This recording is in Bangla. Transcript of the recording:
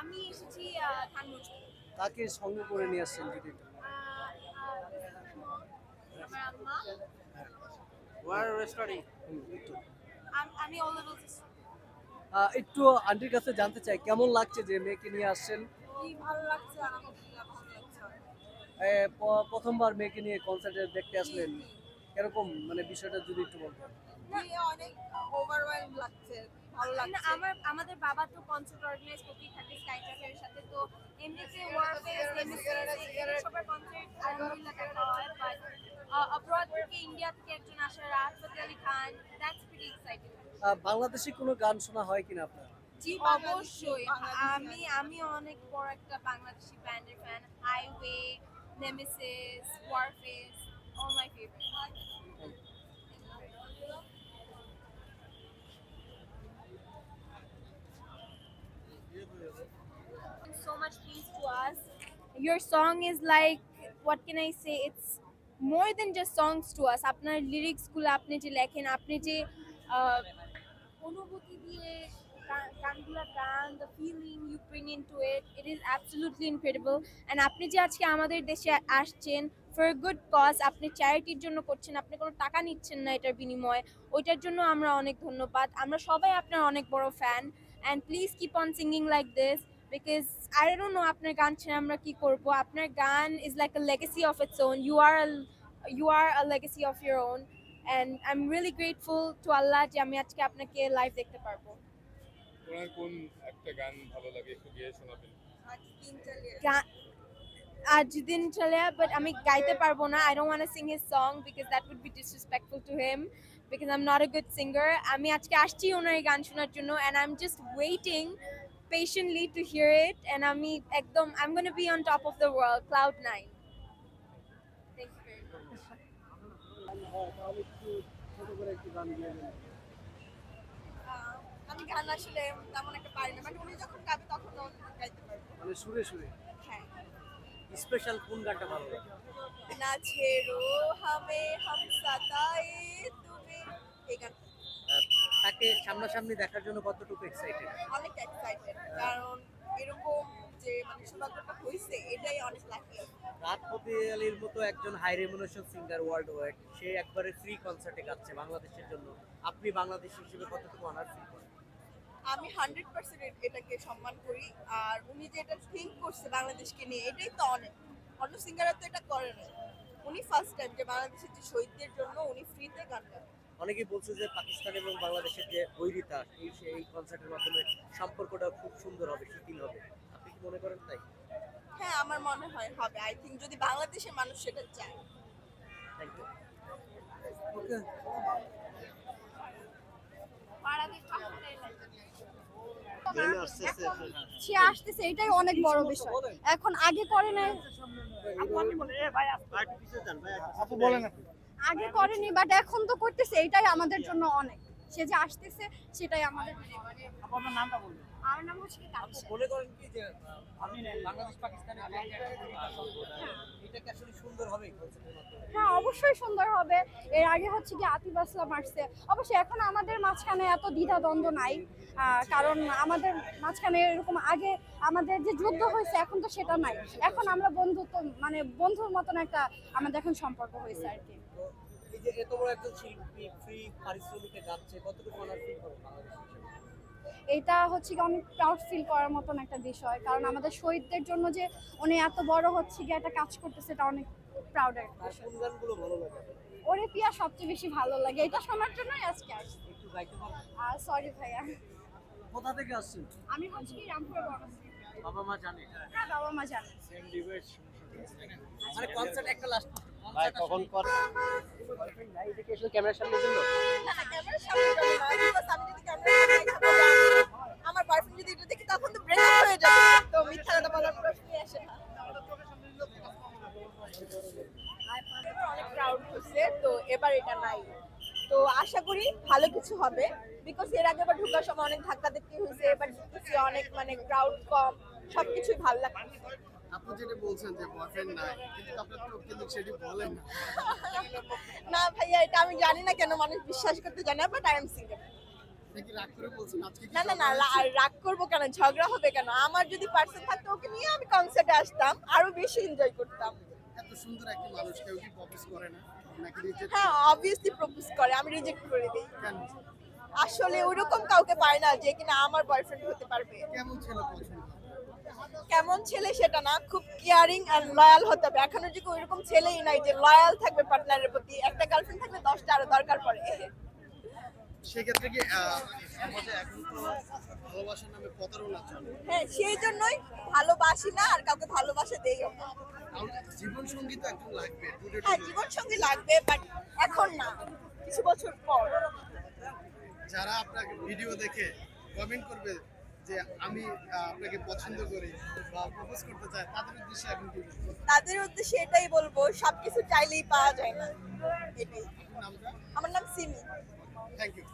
আমি এসেছি ধানমন্ডি। কাকে সঙ্গে করে নিয়ে আসছেন যদি একটু? আমার আম্মা। Where are we studying? একটু আমি অল লেভেলস। একটু আন্টির কাছে জানতে চাই কেমন লাগছে যে মেয়েকে নিয়ে আসছেন? কি ভালো লাগছে, আলহামদুলিল্লাহ ভালো লাগছে। প্রথমবার মেয়েকে নিয়ে কনসার্টে দেখতে আসলেন, এরকম মানে বিষয়টা যদি একটু বলতেন। অনেক ওভারওয়েলম লাগছে, ভালো লাগছে। আমাদের বাবা তো কনসার্ট অর্গানাইজ করতেই থাকে স্কাইট্রাকের সাথে, তো এমনিতে ওয়ারফেস এমনিতে সবার কনসার্ট আলহামদুলিল্লাহ দেখা হয়, বাট অব্রড থেকে ইন্ডিয়া থেকে একজন আসে Rahat Fateh Ali Khan, that's pretty exciting. Bangladeshi কোনো গান শোনা হয় কিনা আপনার? জি অবশ্যই, আমি অনেক বড় একটা বাংলাদেশি ব্যান্ডের fan. Highway, Nemesis, Warfaze, all my favourite. So much means to us. Your song is like, what can I say? It's more than just songs to us. আপনার লিরিক্স গুলো আপনি যে লেখেন, আপনি যে অনুভূতি দিয়ে গানগুলো গান, the feeling you bring into it, it is absolutely incredible. And আপনি যে আজকে আমাদের দেশে আসছেন for a good cause, আপনি চ্যারিটির জন্য করছেন, আপনি কোনো টাকা নিচ্ছেন না এটার বিনিময়ে, ওইটার জন্য আমরা অনেক ধন্যবাদ। আমরা সবাই আপনার অনেক বড় fan, and please keep on singing like this, because I don't know আপনার গান ছেড়ে আমরা কি করব। আপনার গান is like a legacy of its own. You are a legacy of your own, and I'm really grateful to Allah যে আমি আজকে আপনাকে লাইভ দেখতে পারবো। ওনার কোন একটা গান ভালো লাগে একটু গেয়ে শোনাবেন? আজ দিন চলে, বাট আমি গাইতে পারবো না। I don't want to sing his song because that would be disrespectful to him, because I'm not a good singer. আমি আজকে আসছি ওনার গান শোনার জন্য, and I'm just waiting patiently to hear it, and আমি একদম I'm going to be on top of the world, cloud 9. Thank you very much. তাহলে একটু ছোট করে একটু গান গেয়ে দেন। আমি গান আসলে তেমন একটা পারি না, বাট উনি যখন গাবে তখন গাইতে পারবো। মানে সুরে সুরে হ্যাঁ। স্পেশাল কোন গানটা ভালো লাগে? না ছেড়ো হামে হাম সাতায়ে তুমি, এই গান। তাকে সামনাসামনি দেখার জন্য কতটুকু এক্সাইটেড? অনেক এক্সাইটেড, কারণ এরকম যে মানে সৌভাগ্যটা হয়েছে এটাই অনেক লাকি। রাহাত ফতেহ আলীর মতো একজন high remuneration singer world wide, সে একবারে ফ্রি কনসার্টে গাচ্ছে বাংলাদেশের জন্য, আপনি বাংলাদেশি হিসেবে কতটুকু অনার ফিল করেন? আমি 100% এটাকে সম্মান করি, আর উনি যে এটা থিঙ্ক করছে বাংলাদেশকে নিয়ে, এটাই তো অনেক। অন্য সিঙ্গাররা তো এটা করে না। উনি ফার্স্ট টাইম যে বাংলাদেশের যে শহীদদের জন্য উনি ফ্রিতে গান গান। অনেকেই বলছে যে পাকিস্তান এবং বাংলাদেশের যে বৈরিতা, এই কনসার্টের মাধ্যমে সম্পর্কটা খুব সুন্দর হবে, শিথিল হবে, আপনি কি মনে করেন তাই? হ্যাঁ, আমার মনে হয় হবে। আই থিঙ্ক যদি বাংলাদেশের মানুষ সেটা চায়। Thank you. ওকে, সে আসতেছে, এটাই অনেক বড় বিষয়। এখন আগে করে নাই, আগে করেনি, বাট এখন তো করতেছে, এটাই আমাদের জন্য অনেক। সে যে আসতেছে সেটাই আমাদের। আপনার নামটা বলুন। আমার নাম হচ্ছে তানিশা। মনে করেন কি যে আপনি বাংলাদেশ পাকিস্তানের এটা কি আসলে সুন্দর হবে কনসার্টের মাধ্যমে? হ্যাঁ, অবশ্যই সুন্দর হবে। এর আগে হচ্ছে কি আতিফ আসলাম আসছে, অবশ্যই এখন আমাদের মাঝখানে এত দ্বিধাদ্বন্দ্ব নাই, কারণ আমাদের মাঝখানে এরকম আগে আমাদের যে যুদ্ধ হয়েছে এখন তো সেটা নাই। এখন আমরা বন্ধুত্ব, মানে বন্ধুর মতন একটা আমাদের এখন সম্পর্ক হয়েছে আর কি। তো এই যে এত বড় একজন শিল্পী ফ্রি পারিশ্রমিকে গাচ্ছে, কতটুকু অনার ফিল করেন বাংলাদেশ হিসেবে? এটা হচ্ছে কি অনেক প্রাউড ফিল করার মতন একটা বিষয়, কারণ আমাদের শহীদদের জন্য যে উনি এত বড় হচ্ছে কি একটা কাজ করতেছে, এটা অনেক প্রাউডের আর কোন গানগুলো ভালো লাগে? ওরে পিয়া সবচেয়ে বেশি ভালো লাগে, এটা শোনার জন্যই আজকে আসছি। একটু গাইতে পারবেন? আর সরি ভাইয়া, কোথা থেকে আসছেন? আমি হচ্ছে কি রামপুরে বড়। বাবা মা জানে? হ্যাঁ, বাবা মা জানে। মানে কনসার্ট একটা লাস্ট ভাই কখন কর নাই, এটা কি আসলে ক্যামেরার সামনে জন্য? না না, ক্যামেরার সামনে যাবো না, বিকজ আমি যদি ক্যামেরার সামনে থাকবো, আমার বয়ফ্রেন্ড যদি এটা দেখে তখন তো ব্রেকআপ হয়ে যাবে, তো মিথ্যা কথা বলার প্রশ্নই আসে না। অনেক ক্রাউড হচ্ছে, তো এবার এটা নাই, তো আশা করি ভালো কিছু হবে, বিকজ এর আগে আবার ঢোকার সময় অনেক ধাক্কা দেখতে হয়েছে, এবার দেখতেছি অনেক মানে ক্রাউড কম, সবকিছুই ভালো লাগছে। আপনি যেটা বলছেন যে বয়ফ্রেন্ড নাই, কিন্তু আপনি তো কিন্তু সেটি বলেন না। না ভাইয়া, এটা আমি জানি না কেন মানুষ বিশ্বাস করতে জানে, বাট আই এম সিঙ্গেল। নাকি রাগ করে বলছেন আজকে কি না না না রাগ করবো কেন, ঝগড়া হবে কেন? আমার যদি পার্সন থাকতো ওকে নিয়ে আমি কনসার্টে আসতাম, আরো বেশি এনজয় করতাম। এত সুন্দর একটি মানুষ কেউ কি প্রপোজ করে না নাকি রিজেক্ট হ্যাঁ অবভিয়াসলি প্রপোজ করে, আমি রিজেক্ট করে দিই। কেন? আসলে ওইরকম কাউকে পায় না যে কিনা আমার বয়ফ্রেন্ড হতে পারবে। কেমন ছেলে পছন্দ? কেমন ছেলে সেটা না, খুব কেয়ারিং এন্ড লয়াল হতে হবে। এখনো যে ওইরকম ছেলেই নাই যে লয়াল থাকবে পার্টনারের প্রতি। একটা গার্লফ্রেন্ড থাকলে 10টা আরো দরকার পড়ে। সেক্ষেত্রে কি সমাজে এখন তো ভালোবাসার নামে প্রতারণা চলে। হ্যাঁ সেই জন্যই ভালোবাসি না আর কাউকে ভালোবাসা দেইও না। জীবন সঙ্গী তো একজন লাগবে টুডে হ্যাঁ জীবন সঙ্গী লাগবে, বাট এখন না, কিছু বছর পর। যারা আপনার ভিডিও দেখে কমেন্ট করবে যে আমি আপনাকে পছন্দ করি বা প্রপোজ করতে চাই, তাদের উদ্দেশ্যে এখন কি বলবেন? তাদের উদ্দেশ্যে এটাই বলবো, সবকিছু চাইলেই পাওয়া যায় না। এটাই। আপনার নামটা? আমার নাম সিমি। Thank you.